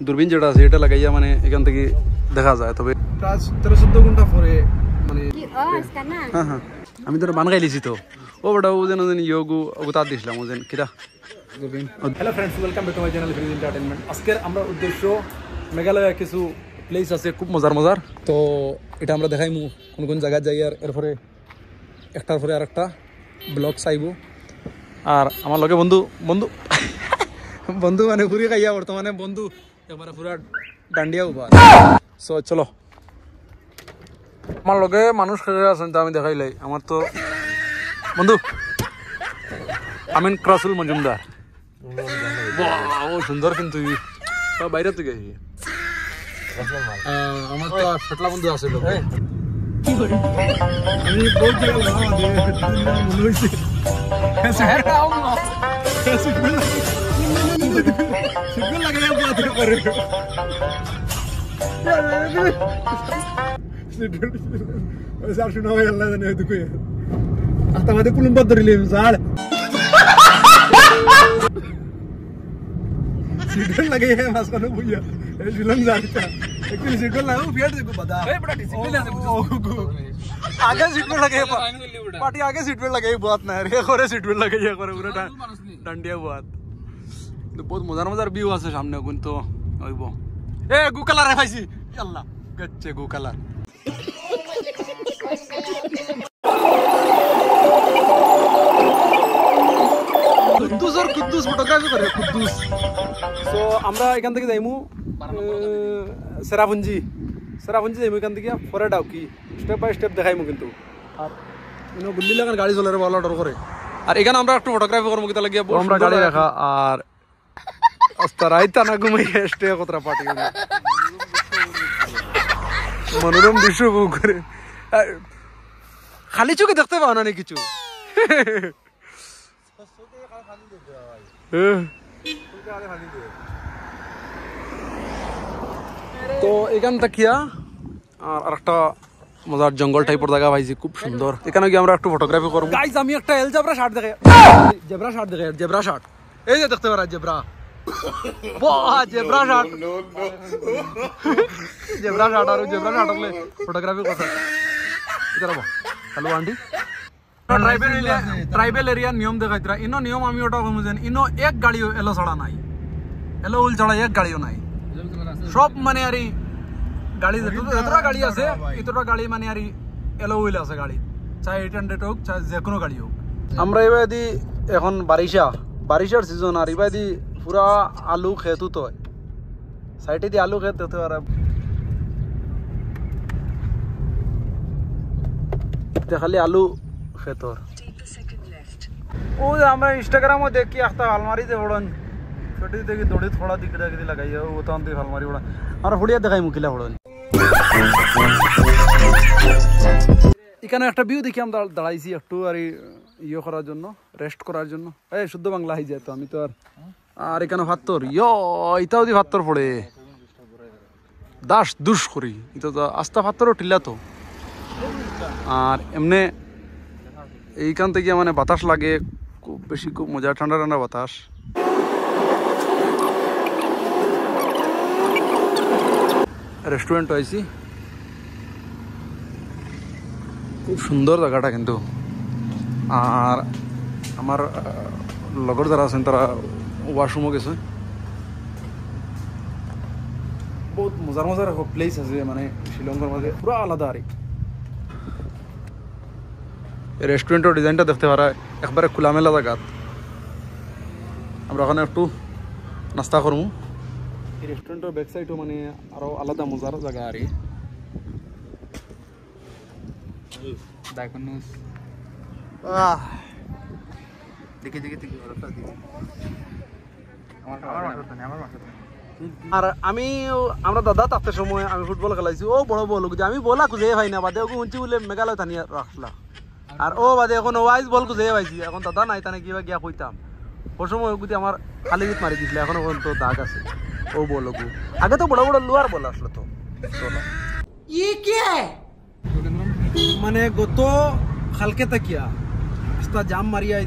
দূরবীন যেটা আছে এটা লাগাইয়া মানে এখান থেকে দেখা যায়। তবে প্রায় 13-14 ঘন্টা পরে মানে হ্যাঁ হ্যাঁ আমি তো বান গাইলিছি তো ও বড় ও যেন ইয়োগু ওগুতা দিছিলাম ও যেন কিরা দূরবীন। Hello friends, welcome back to my channel fridge entertainment. আজকের আমরা উদ্দেশ্য মেঘালয় কিছু প্লেস আছে খুব মজার মজার, তো এটা আমরা দেখাইমু কোন কোন জায়গায় যাই আর এরপরে একটার পরে আরেকটা ব্লগ চাইব। আর আমার লগে বন্ধু বন্ধু বন্ধু মানে ঘুরি খাইয়া বর্তমানে বন্ধু একবারে পুরা ডান্ডিয়া উভা। সো চলো, আমার লগে মানুষ খেয়ে আছেন তো আমি দেখাইলাই। আমার তো বন্ধু আমিন ক্রাসুল মজুমদার, ও সুন্দর কিন্তু বাইরে থেকে আমার তো ফেটলা বন্ধু আছে লোক আমি বহুত জায়গা মনে হয়েছে পুলুম্বার ধরিলে ঝাড় सीट लगे है मास्को भैया जुलम जाता एक्चुअली सीट लगा वो फेट देखो बता ए बड़ा डिसिप्लिन है मुझे आगे सीट पे लगे पार्टी आगे सीट पे लगे बहुत ना रे करे सीट पे लगे ये करे पूरा डंडिया बहुत तो बहुत मजार मजार व्यू আছে সামনে কোন তো হইব এ গু কালার ভাইছি আল্লাহ গচ্চে গু কালার কুদ্দুস আর কুদ্দুস ফটোগ্রাফি করে কুদ্দুস। সো আমরা এখান থেকে যাইমু সেরাপুঞ্জি যাইমু এখান থেকে পরে ডাউকি স্টেপ বাই স্টেপ দেখাইমু কিন্তু। আর ইনো গুল্লি লাগার গাড়ি চলে রে ভালো অর্ডার করে। আর এখানে আমরা একটু ফটোগ্রাফি করবো কিতা লাগিয়া আমরা গাড়ি রাখা আর অস্তারাইতা না ঘুমাইয়া স্টে কতরা পার্টি মনোরম দৃশ্য উপভোগ করে খালি চোখে দেখতে পাও না কিছু। তো এখান থাকিয়া আর একটা মজার জঙ্গল টাইপের জায়গা পাইছি খুব সুন্দর। এখানে গিয়ে আমরা একটু ফটোগ্রাফি করবো। গাইস আমি একটা জেব্রা শার্ট দেখে জেব্রা শার্ট এই যে দেখতে পারা জেব্রা জেব্রা শার্ট আর জেব্রা শার্ট হলে ফটোগ্রাফি করতে হ্যালো আন্টি ট্রাইবেল এরিয়া নিয়ম দেখাইতরা ইনো নিয়ম আমি ওটা বুঝেন ইনো এক গাড়িও এলো ছাড়া নাই এলো উল ছাড়া এক গাড়িও নাই সব মানে আর গাড়ি যতটা গাড়ি আছে এতটা গাড়ি মানে আর এলো উইল আছে গাড়ি চাই 800 হোক চাই যে কোনো গাড়ি হোক। আমরা এবার দি এখন বারিশার সিজন আর এবার দি পুরা আলু খেত তো সাইডে দিয়ে আলু খেত দেখতে পারা খালি আলু খেতর ও আমরা ইনস্টাগ্রামে দেখি একটা আলমারি দে পড়ন ছোটি দেখি দড়ি থোড়া দিকড়া দিকে লাগাই ও তো আনতে আলমারি পড়া আর হুড়িয়া দেখাই মুখিলা পড়ন। এখানে একটা ভিউ দেখি আমরা দাঁড়াইছি একটু আর ইয়ে করার জন্য রেস্ট করার জন্য এই শুদ্ধ বাংলা হয়ে যায় তো আমি তো আর এখানে ভাত্তর ইটাও দি ভাত্তর পড়ে দাস দুষ করি এটা তো আস্তা ভাত্তরও টিলা তো। আর এমনি এইখান থেকে মানে বাতাস লাগে খুব বেশি, খুব মজা ঠান্ডা ঠান্ডা বাতাস। রেস্টুরেন্ট আইছি খুব সুন্দর জায়গাটা কিন্তু। আর আমার লগর যারা আছেন তারা ওয়াশরুমও গেছে। বহুত মজার মজার প্লেস আছে মানে শিলংয়ের মাঝে পুরো আলাদা। আর রেস্টুরেন্টের ডিজাইনটা দেখতে পারা একবারে খোলামেলা জায়গাত। আমরা ওখানে একটু নাস্তা করবো। এই রেস্টুরেন্টের ব্যাক সাইডও মানে আরো আলাদা মজার জায়গা। আর আর আমরা দাদা তাতে সময় আমি ফুটবল খেলাইছি ও বড় বল আমি বলা খুঁজে ভাই না বাদে উঁচি বলে মেঘালয় থানিয়ে রাখলা আর ও বাদে এখন ওয়াইজ বল খুঁজে পাইছি এখন দাদা নাই তানে কিবা গিয়া কইতাম ও সময় ওগুতি আমার খালি জিত মারি দিছিল এখনো পর্যন্ত দাগ আছে ও বল আগে তো বড় বড় লোয়ার বল আসলো তো মানে গত কালকে তাকিয়া রাস্তা জাম মারিয়া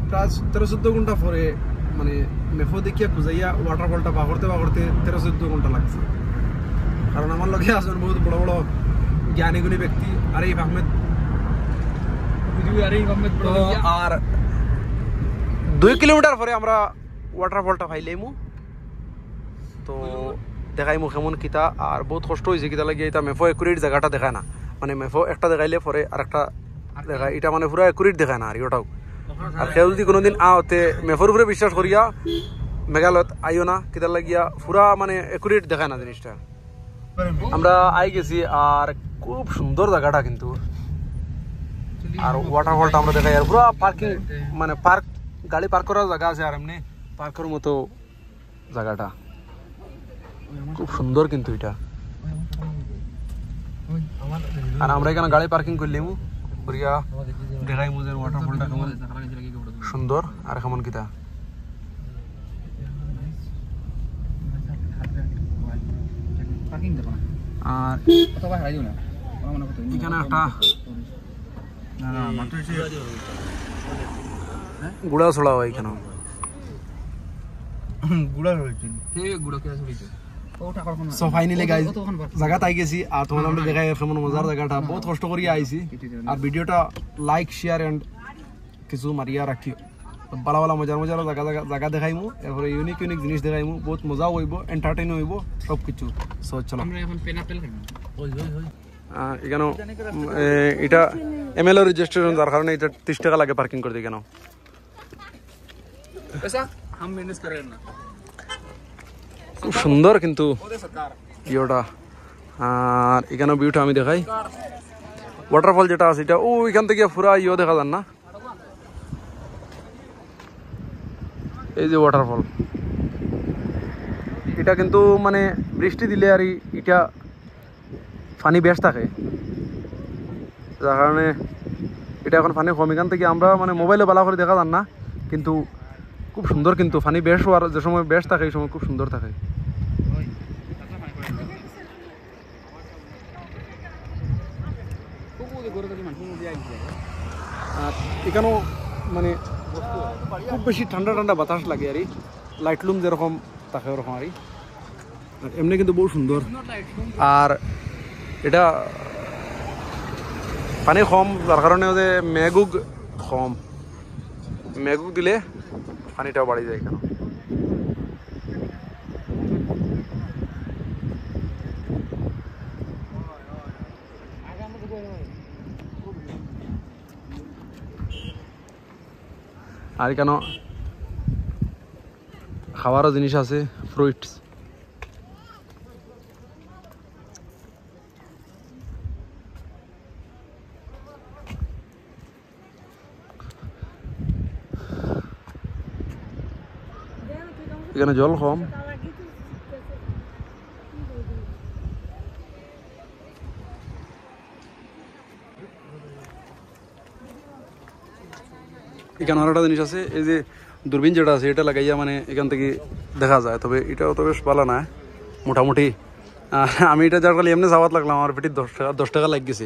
প্রায় 13-14 ঘন্টা পরে মানে মেফো দেখিয়া খুঁজাইয়া ওয়াটারফলটা পাগড়তে 13-14 ঘন্টা লাগছে, কারণ আমার লগে আসেন বহুত বড় বড় জ্ঞানী গুণী ব্যক্তি আরিফ আহমেদ, আর 2 কিলোমিটার পরে আমরা ওয়াটারফলটা পাইলাইমু। তো দেখাইমু কেমন কিতা, আর বহুত কষ্ট হয়েছে কিতা লাগে এটা মেফো একুরেট জায়গাটা দেখায় না, মানে মেফো একটা দেখাইলে পরে আর একটা দেখায়, এটা মানে পুরো একুরেট দেখায় না আর ওটাও। আর কেউ যদি কোনোদিন আওতে মেফোর উপরে বিশ্বাস করিয়া মেঘালয়ত আইও না, কিতা লাগিয়া পুরা মানে একুরেট দেখায় না জিনিসটা। আমরা আই গেছি আর খুব সুন্দর জায়গাটা কিন্তু, আর ওয়াটারফলটা আমরা দেখাই, আর পুরা পার্কিং মানে পার্ক গাড়ি পার্ক করার জায়গা আছে, আর এমনি পার্কের মতো জায়গাটা খুব সুন্দর কিন্তু এটা। আর আমরা এখানে গাড়ি পার্কিং করলাম করিয়া দেখাই মুজের ওয়াটারফলটা কেমন সুন্দর আর কেমন কিতা। আর এখানে একটা গুড়া ছড়া হয় এখানে, সো ফাইনালি গাইস জায়গাতে আই গেছি, আর তোমাদের আমরা দেখাই কেমন মজার জায়গাটা, বহুত কষ্ট করিয়া আইছি। আর ভিডিওটা লাইক শেয়ার এন্ড কিছু মারিয়া রাখিও, ভালো ভালো মজার মজার জায়গা দেখাইমু, এরপরে ইউনিক ইউনিক জিনিস দেখাইমু, বহুত মজাও হইব, এন্টারটেইন হইব সব কিছু। সো চলো এখানে এটা এমএলএ রেজিস্ট্রেশন, যার কারণে এটা 30 টাকা লাগে পার্কিং করতে। কেন খুব সুন্দর কিন্তু ইয়েটা। আর এখানে ভিউটা আমি দেখাই, ওয়াটারফল যেটা আছে এটা ও এখান থেকে পুরা ইয়ে দেখা যান না, এই যে ওয়াটারফল এটা কিন্তু মানে বৃষ্টি দিলে আর এটা পানি বেশ থাকে, যার কারণে এটা এখন পানি কম। এখান থেকে আমরা মানে মোবাইলে ভালো করে দেখা যান না, কিন্তু খুব সুন্দর কিন্তু পানি বেশ হওয়ার যে সময় বেশ থাকে এই সময় খুব সুন্দর থাকে। আর এখানেও মানে খুব বেশি ঠান্ডা ঠান্ডা বাতাস লাগে আর লাইট লুম যেরকম থাকে ওরকম আর এমনি কিন্তু বহু সুন্দর। আর এটা পানি কম, যার কারণে যে মেঘুক কম, মেঘুক দিলে পানিটাও বাড়ি যায় কেন। আর কেন খাওয়ারও জিনিস আছে, ফ্রুইটস। এখানে জল কম, এখানে আরেকটা জিনিস আছে, এই যে দূরবীন যেটা আছে এটা লাগাইয়া মানে এখান থেকে দেখা যায়, তবে এটাও তো বেশ ভালো না মোটামুটি। আমি এটা যার কালে এমনি যাওয়াত লাগলাম, আমার পেটি 10 টাকা লাগ গেছে,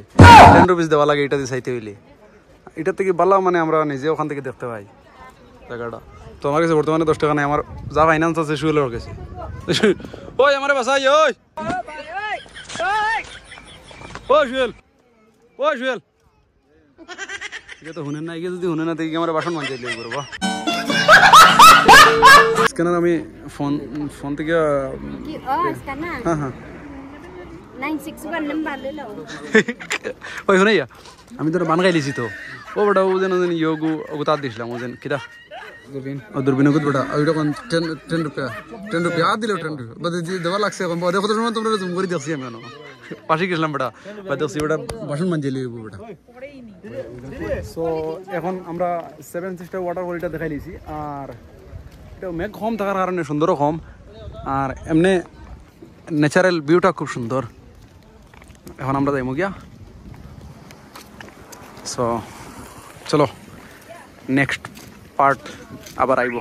10 রুপিস দেওয়া লাগে এটা দিয়ে চাইতে হইলে। এটার থেকে ভালো মানে আমরা নিজে ওখান থেকে দেখতে পাই জায়গাটা। তো আমার কাছে বর্তমানে 10 টাকা নেই, আমার যা ফাইন্যান্স আছে শুয়েলের কাছে। ওই আমার বাসাই, ওই ওই শুয়েল, ওই শুয়েল, এটা তো শুনেন না, যদি শুনে না দেখি আমার বাসন মানজাই লিয়ে করবো। স্ক্যানার আমি ফোন থেকে হ্যাঁ হ্যাঁ ওই শুনে আমি তো বান গাইলিছি তো, ও বেটা ও যেন ইয়োগু ওগু তার দিছিলাম, ও যেন কিটা দূরবীন ওগুত বেটা ওইটা 10 রুপিয়া আর দিলেও 10 রুপিয়া দেওয়া লাগছে। এখন দেখো তো সময় তোমরা জুম করে দেখছি আমি পাশে গেছিলাম বেটা, দেখছি বেটা বাসন মানজাই লিয়ে বেটা। সো এখন আমরা 7 সিস্টার ওয়াটারফল এটা দেখাই লিছি, আর এটা মেঘ কম থাকার কারণে সুন্দরও কম, আর এমনি ন্যাচারাল ভিউটা খুব সুন্দর। এখন আমরা যাইমু গিয়া, সো চলো নেক্সট পার্ট আবার আইব।